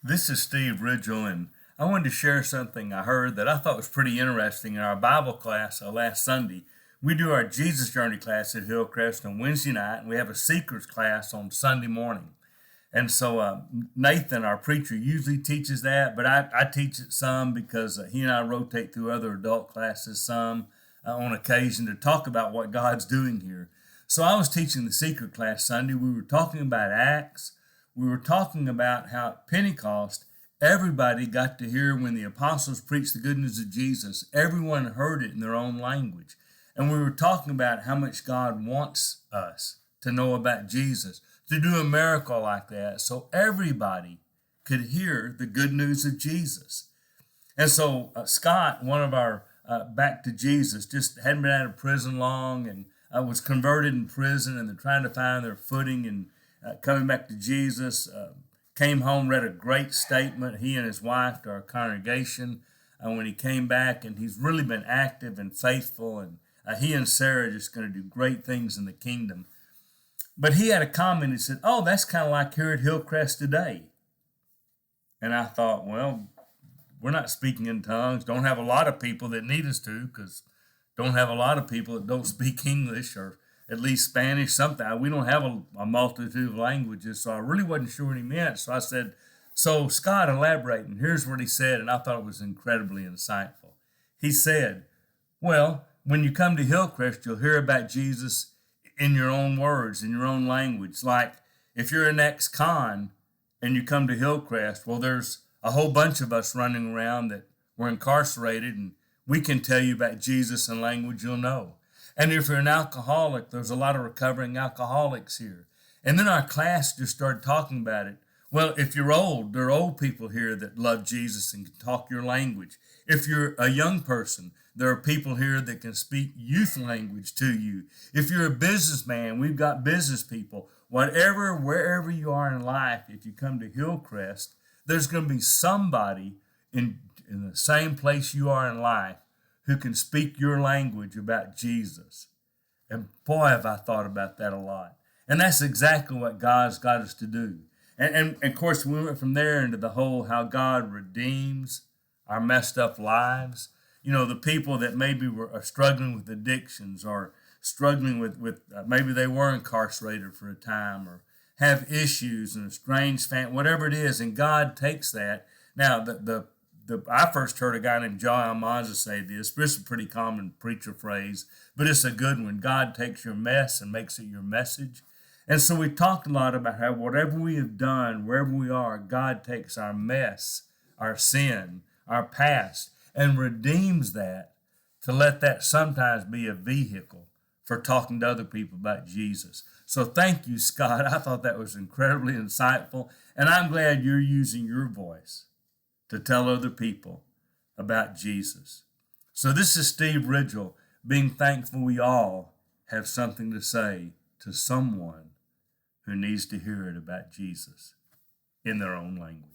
This is Steve Ridgel, and I wanted to share something I heard that I thought was pretty interesting in our Bible class last Sunday. We do our Jesus Journey class at Hillcrest on Wednesday night, and we have a Seekers class on Sunday morning. And so Nathan, our preacher, usually teaches that, but I teach it some because he and I rotate through other adult classes some on occasion to talk about what God's doing here. So I was teaching the Seeker class Sunday. We were talking about Acts. We were talking about how at Pentecost, everybody got to hear when the apostles preached the good news of Jesus. Everyone heard it in their own language. And we were talking about how much God wants us to know about Jesus, to do a miracle like that so everybody could hear the good news of Jesus. And so Scott, one of our Back to Jesus, just hadn't been out of prison long and was converted in prison, and they're trying to find their footing and coming back to Jesus. Came home, read a great statement, he and his wife, to our congregation when he came back, and he's really been active and faithful, and he and Sarah are just going to do great things in the kingdom. But he had a comment. He said, "Oh, that's kind of like here at Hillcrest today." And I thought, well, we're not speaking in tongues. Don't have a lot of people that need us to, because don't have a lot of people that don't speak English or at least Spanish, something. We don't have a multitude of languages, so I really wasn't sure what he meant. So I said, "So Scott, elaborate." And here's what he said, and I thought it was incredibly insightful. He said, "Well, when you come to Hillcrest, you'll hear about Jesus in your own words, in your own language. Like if you're an ex-con and you come to Hillcrest, well, there's a whole bunch of us running around that were incarcerated, and we can tell you about Jesus in language you'll know. And if you're an alcoholic, there's a lot of recovering alcoholics here." And then our class just started talking about it. Well, if you're old, there are old people here that love Jesus and can talk your language. If you're a young person, there are people here that can speak youth language to you. If you're a businessman, we've got business people. Whatever, wherever you are in life, if you come to Hillcrest, there's going to be somebody in the same place you are in life who can speak your language about Jesus. And boy, have I thought about that a lot. And that's exactly what God's got us to do. And of course, we went from there into the whole how God redeems our messed up lives. You know, the people that maybe are struggling with addictions or struggling with maybe they were incarcerated for a time or have issues and a strange family, whatever it is, and God takes that. Now, I first heard a guy named John Almanza say this. This is a pretty common preacher phrase, but it's a good one. God takes your mess and makes it your message. And so we talked a lot about how whatever we have done, wherever we are, God takes our mess, our sin, our past, and redeems that to let that sometimes be a vehicle for talking to other people about Jesus. So thank you, Scott. I thought that was incredibly insightful, and I'm glad you're using your voice to tell other people about Jesus. So this is Steve Ridgel, being thankful we all have something to say to someone who needs to hear it about Jesus in their own language.